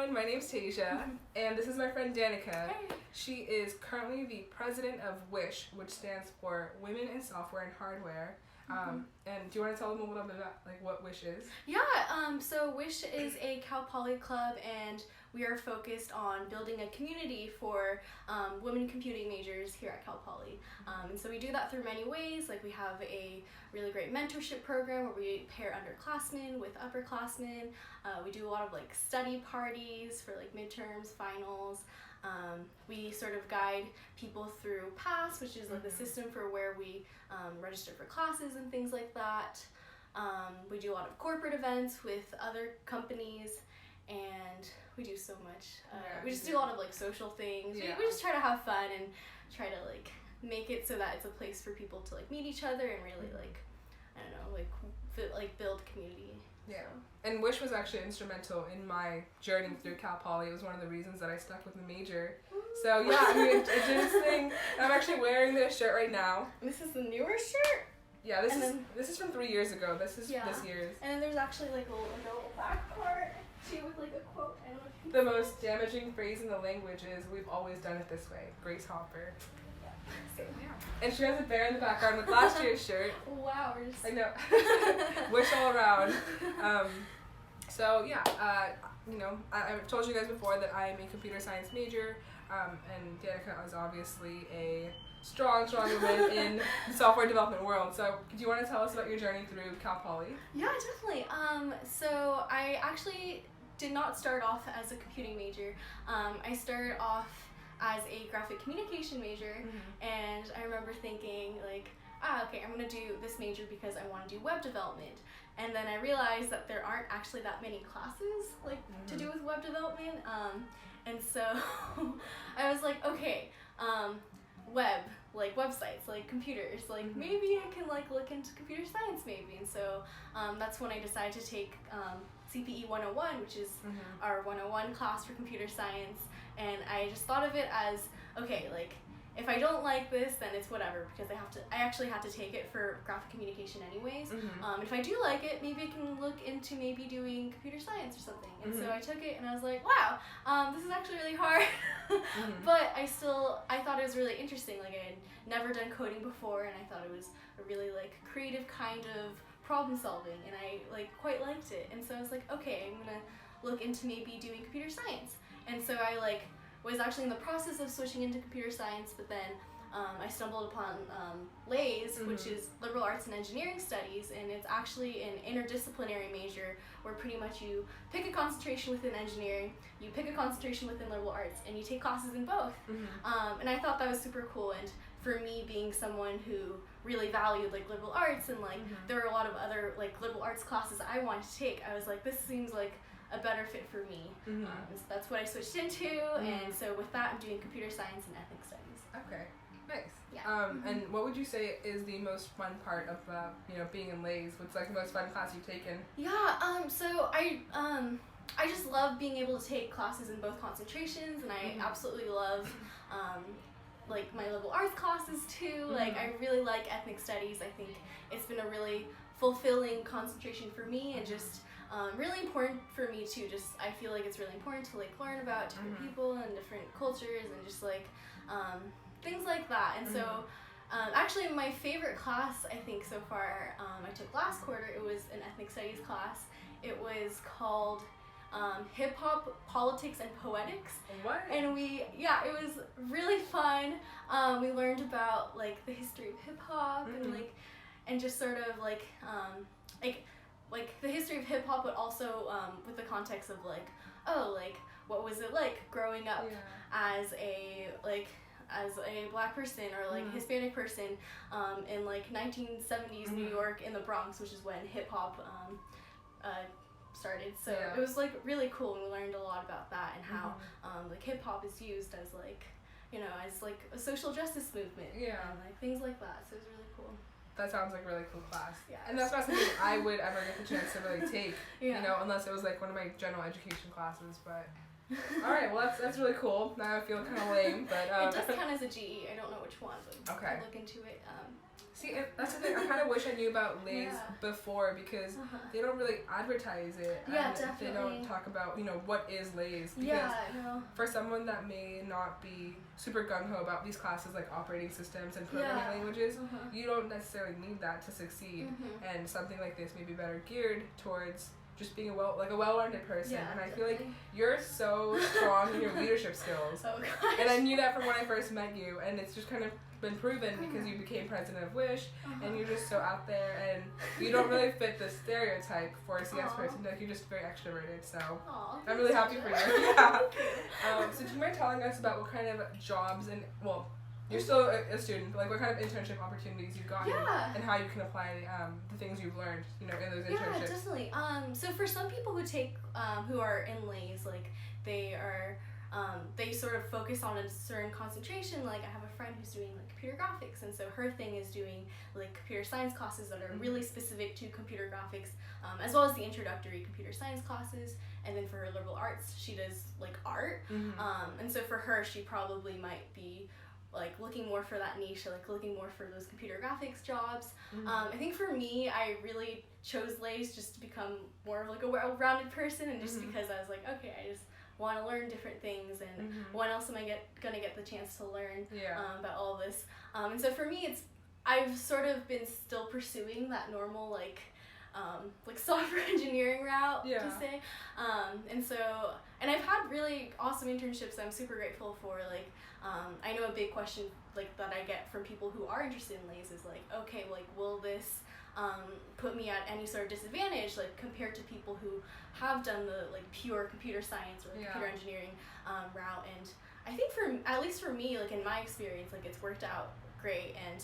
everyone, my name's Tasia, and this is my friend Danica. Hey. She is currently the president of WISH, which stands for Women in Software and Hardware. And do you want to tell them a little bit about what WISH is? Yeah, so WISH is a Cal Poly club, and we are focused on building a community for women computing majors here at Cal Poly. And so we do that through many ways. Like, we have a really great mentorship program where we pair underclassmen with upperclassmen. We do a lot of study parties for midterms, finals. We sort of guide people through PASS, which is the system for where we register for classes and things like that. We do a lot of corporate events with other companies, and we do so much. We just do a lot of social things. Yeah. We just try to have fun and try to make it so that it's a place for people to meet each other and really build community. Yeah. So. And WISH was actually instrumental in my journey through Cal Poly. It was one of the reasons that I stuck with the major. So yeah, I mean, it did its thing. I'm actually wearing this shirt right now. This is the newer shirt? Yeah, this is from 3 years ago. This is this year's. And then there's actually a little back part too with a quote. I don't know if you The most damaging phrase in the language is "We've always done it this way." Grace Hopper. Yeah. So, And she has a bear in the background with last year's shirt. wow, we're just... I know. Wish all around. So yeah, I've told you guys before that I am a computer science major, and Danica is obviously a strong woman in the software development world. So do you want to tell us about your journey through Cal Poly? Yeah, definitely. So I actually did not start off as a computing major. I started off as a graphic communication major, and I remember thinking okay, I'm going to do this major because I want to do web development. And then I realized that there aren't actually that many classes to do with web development. And so I was like, okay, web, websites, computers, maybe I can look into computer science maybe. And so that's when I decided to take CPE 101, which is our 101 class for computer science. And I just thought of it as, okay, if I don't like this, then it's whatever, because I actually had to take it for graphic communication anyways. If I do like it, maybe I can look into maybe doing computer science or something. And so I took it, and I was like, wow, this is actually really hard. But I thought it was really interesting. I had never done coding before, and I thought it was a really creative kind of problem solving, and I quite liked it. And so I was like, okay, I'm gonna look into maybe doing computer science. And so I was actually in the process of switching into computer science, but then I stumbled upon LAES, which is Liberal Arts and Engineering Studies, and it's actually an interdisciplinary major where pretty much you pick a concentration within engineering, you pick a concentration within liberal arts, and you take classes in both. And I thought that was super cool, and for me being someone who really valued liberal arts, and there were a lot of other liberal arts classes I wanted to take, I was like, this seems like a better fit for me. So that's what I switched into, and so with that I'm doing computer science and ethnic studies. Okay, nice. Yeah. And what would you say is the most fun part of being in LAES? What's the most fun class you've taken? Yeah, so I just love being able to take classes in both concentrations, and I absolutely love my liberal arts classes too. I really like ethnic studies. I think it's been a really fulfilling concentration for me, and just really important for me too. I feel like it's really important to learn about different people and different cultures, and just things like that. And so actually my favorite class I think so far I took last quarter, it was an ethnic studies class. It was called Hip Hop, Politics, and Poetics. What? And it was really fun. We learned about the history of hip hop, and just sort of the history of hip hop, but also with the context of what was it like growing up as a black person or Hispanic person in 1970s New York in the Bronx, which is when hip hop started. So it was really cool, and we learned a lot about that, and how hip hop is used as as a social justice movement, and things like that. So it was really cool. That sounds like a really cool class. Yeah. And that's not something I would ever get the chance to really take, unless it was one of my general education classes. But alright, well that's really cool. Now I feel kind of lame, but it does count as a GE. I don't know which one, but okay. I'll look into it. See, and that's the thing. I kind of wish I knew about LAES before because they don't really advertise it. Yeah, and definitely. They don't talk about, what is LAES. Because for someone that may not be super gung-ho about these classes like operating systems and programming languages, you don't necessarily need that to succeed. And something like this may be better geared towards just being a well-rounded person. And I feel like you're so strong in your leadership skills. Oh, gosh. And I knew that from when I first met you, and it's just kind of been proven because you became president of Wish, and you're just so out there, and you don't really fit the stereotype for a CS person. Like, you're just very extroverted, so I'm really happy for you. So do you mind telling us about what kind of jobs and, well, you're still a student, but like what kind of internship opportunities you've gotten and how you can apply the things you've learned, in those internships? Yeah, definitely. So for some people who take, who are in LAES, like they are, they sort of focus on a certain concentration. Like I have a friend who's doing like computer graphics, and so her thing is doing like computer science classes that are really specific to computer graphics, as well as the introductory computer science classes. And then for her liberal arts, she does like art. And so for her, she probably might be like looking more for that niche, like looking more for those computer graphics jobs. I think for me, I really chose LAES just to become more of like a well-rounded person, and just because I was like, okay, I just want to learn different things, and when else am I gonna get the chance to learn about all of this? And so for me, I've sort of been still pursuing that normal like software engineering route to say, and I've had really awesome internships that I'm super grateful for. Like I know a big question like that I get from people who are interested in LAES is like, okay, like will this put me at any sort of disadvantage like compared to people who have done the like pure computer science or computer engineering route? And I think at least for me, like in my experience, like it's worked out great. And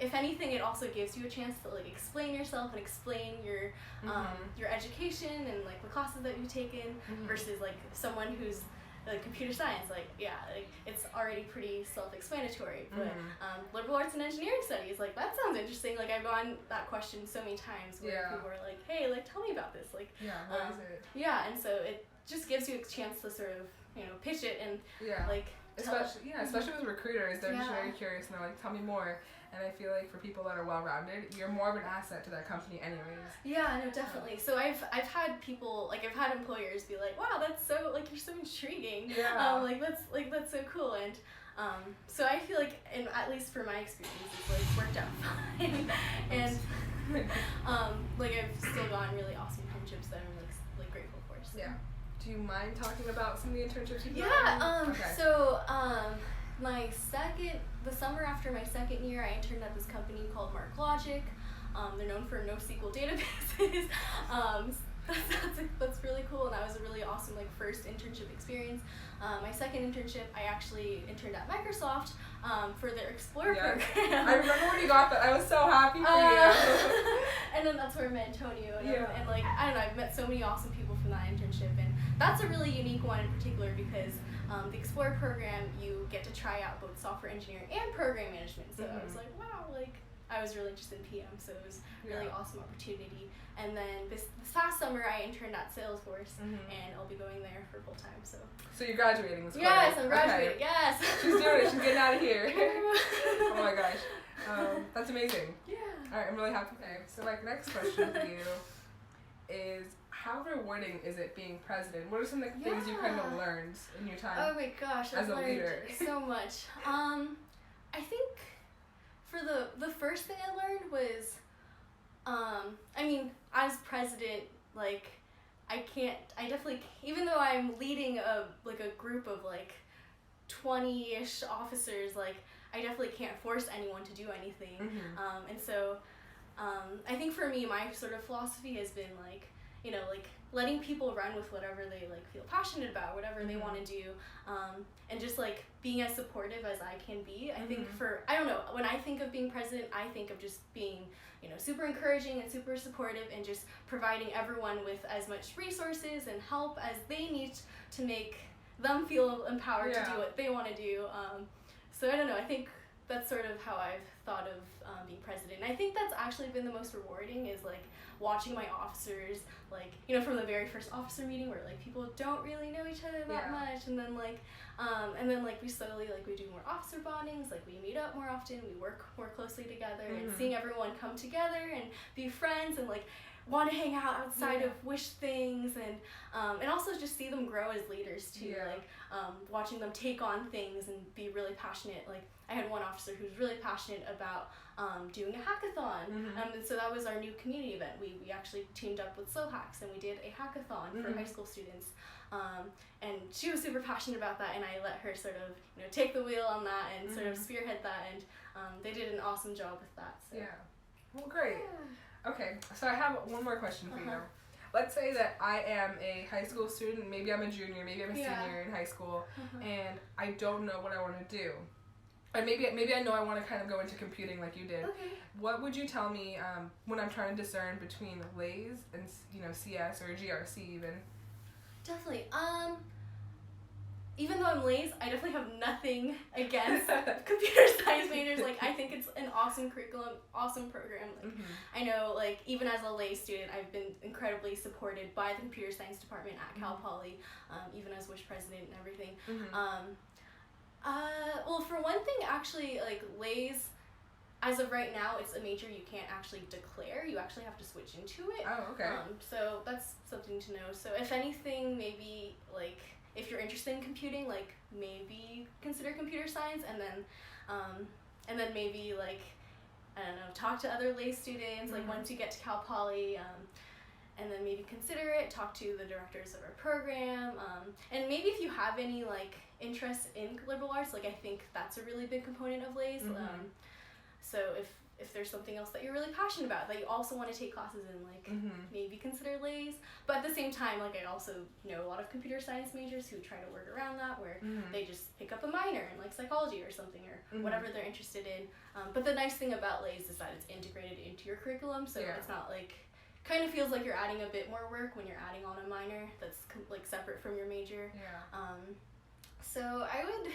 if anything, it also gives you a chance to like explain yourself and explain your education and like the classes that you've taken versus like someone who's like computer science, like it's already pretty self-explanatory. But liberal arts and engineering studies, like that sounds interesting. Like I've gotten that question so many times where people are like, hey, like tell me about this. Like what is it? Yeah, and so it just gives you a chance to sort of pitch it and like especially with recruiters, they're just very curious and they're like, tell me more. And I feel like for people that are well-rounded, you're more of an asset to that company anyways. Yeah, no, definitely. So I've had people, like I've had employers be like, wow, that's so, like you're so intriguing. Yeah. That's so cool. And so I feel like, and at least for my experience, it's like worked out fine. And like I've still gotten really awesome internships that I'm really like grateful for. So. Yeah. Do you mind talking about some of the internships you've done? Yeah. So the summer after my second year, I interned at this company called MarkLogic. They're known for NoSQL databases. That's really cool, and that was a really awesome like first internship experience. My second internship, I actually interned at Microsoft for their Explorer program. I remember when you got that. I was so happy for you. And then that's where I met Antonio, and like I don't know, I've met so many awesome people from that internship, and that's a really unique one in particular because the Explorer program, you get to try out both software engineering and program management. So I was like, wow, like I was really interested in PM, so it was a really awesome opportunity. And then this past summer, I interned at Salesforce, and I'll be going there for full time. So you're graduating this quarter? Yes, I'm graduating. Okay. Yes. She's doing it. She's getting out of here. Oh my gosh, that's amazing. Yeah. All right, I'm really happy. Okay, so my next question for you is, how rewarding is it being president? What are some of the things you kind of learned in your time? Oh my gosh, I've learned so much. I think for the first thing I learned was, I mean, as president, like, I definitely, even though I'm leading a group of like 20-ish officers, like, I definitely can't force anyone to do anything. And so, I think for me, my sort of philosophy has been like, letting people run with whatever they like feel passionate about, whatever they want to do, and just like being as supportive as I can be. I think I don't know, when I think of being president, I think of just being, super encouraging and super supportive and just providing everyone with as much resources and help as they need to make them feel empowered to do what they want to do. So I don't know, I think that's sort of how I've thought of being president. And I think that's actually been the most rewarding, is like watching my officers, like, you know, from the very first officer meeting where like people don't really know each other that much, and then like we slowly, like, we do more officer bondings, like we meet up more often, we work more closely together, and seeing everyone come together and be friends and like want to hang out outside of wish things, and also just see them grow as leaders too, like watching them take on things and be really passionate. Like I had one officer who was really passionate about doing a hackathon, and so that was our new community event. We actually teamed up with Hacks and we did a hackathon for high school students, and she was super passionate about that, and I let her sort of, you know, take the wheel on that and sort of spearhead that, and they did an awesome job with that. So. Yeah. Well, great. Yeah. Okay, so I have one more question for you. Let's say that I am a high school student, maybe I'm a junior, maybe I'm a senior in high school, and I don't know what I want to do. And maybe I know I want to kind of go into computing like you did. Okay. What would you tell me when I'm trying to discern between LAES and, you know, CS or GRC even? Definitely. Even though I'm LAES, I definitely have nothing against computer science majors. Like, I think it's an awesome curriculum, awesome program. Like, I know, like, even as a LAES student, I've been incredibly supported by the computer science department at Cal Poly, even as WISH president and everything. Well, for one thing, actually, like, LAES, as of right now, it's a major you can't actually declare. You actually have to switch into it. Oh, okay. So that's something to know. So if anything, maybe, like, if you're interested in computing, like, maybe consider computer science, and then maybe, like, I don't know, talk to other LAES students, like, once you get to Cal Poly, and then maybe consider it, talk to the directors of our program, and maybe if you have any, like, interest in liberal arts, like, I think that's a really big component of LAES. So if there's something else that you're really passionate about that you also want to take classes in, like, maybe consider LAES. But at the same time, like, I also know a lot of computer science majors who try to work around that, where they just pick up a minor in, like, psychology or something, or whatever they're interested in. But the nice thing about LAES is that it's integrated into your curriculum, so it's not, like, kind of feels like you're adding a bit more work when you're adding on a minor that's, like, separate from your major. So I would...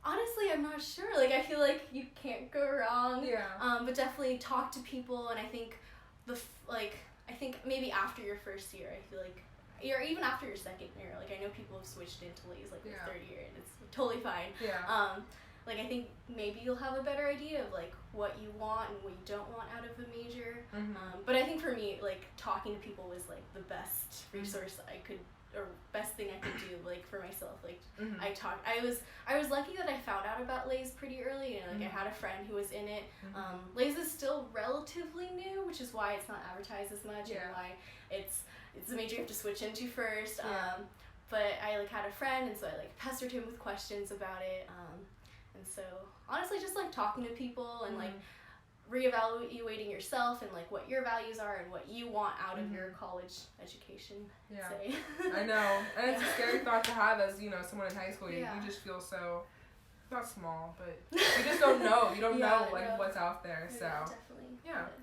Honestly, I'm not sure. Like, I feel like you can't go wrong. But definitely talk to people, and I think I think maybe after your first year, I feel like, or even after your second year, like, I know people have switched into LAES, like, their third year, and it's totally fine. Like, I think maybe you'll have a better idea of, like, what you want and what you don't want out of a major. But I think for me, like, talking to people was, like, the best resource I could, or best thing I could do, like, for myself. Like, I was lucky that I found out about LAES pretty early, and, like, I had a friend who was in it. LAES is still relatively new, which is why it's not advertised as much, and why it's a major you have to switch into first. But I, like, had a friend, and so I, like, pestered him with questions about it. And so, honestly, just, like, talking to people and, like, reevaluating yourself and, like, what your values are and what you want out of your college education. Say. I know, and it's a scary thought to have as, you know, someone in high school. You just feel so, not small, but you just don't know. You don't know, like, what's out there. So definitely.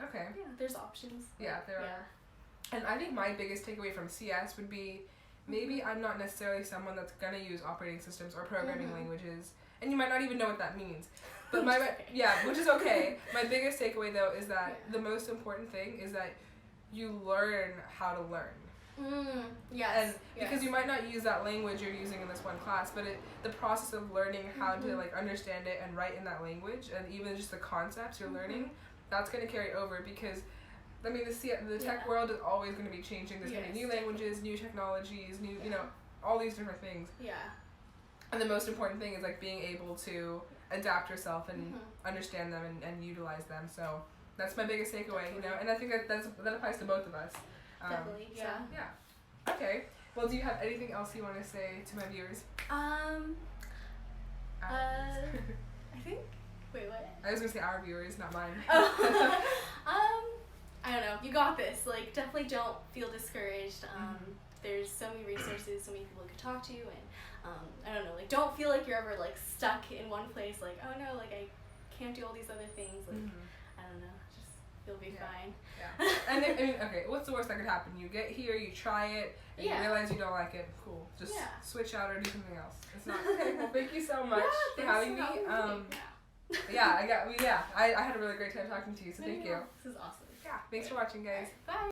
Okay. Yeah, there's options. Yeah, there are. And I think my biggest takeaway from CS would be, maybe I'm not necessarily someone that's gonna use operating systems or programming languages, and you might not even know what that means. But which is okay. My biggest takeaway, though, is that the most important thing is that you learn how to learn. And because you might not use that language you're using in this one class, but the process of learning how to, like, understand it and write in that language, and even just the concepts you're learning, that's going to carry over, because, I mean, the tech world is always going to be changing. There's going to be new languages, new technologies, new, you know, all these different things. And the most important thing is, like, being able to adapt yourself and understand them and utilize them. So that's my biggest takeaway, you know, and I think that applies to both of us. Definitely, So, okay. Well, do you have anything else you want to say to my viewers? I think. Wait, what? I was gonna say our viewers, not mine. I don't know. You got this. Like, definitely don't feel discouraged. There's so many resources, so many people you could talk to, and I don't know, like, don't feel like you're ever, like, stuck in one place, like, oh no, like, I can't do all these other things, like, I don't know, just, you'll be fine. And I mean, okay, what's the worst that could happen? You get here, you try it, and you realize you don't like it, cool, just switch out or do something else. It's not, okay, well, thank you so much for having me. Yeah, I had a really great time talking to you, so thank you. This is awesome. Yeah, thanks for watching, guys. Bye.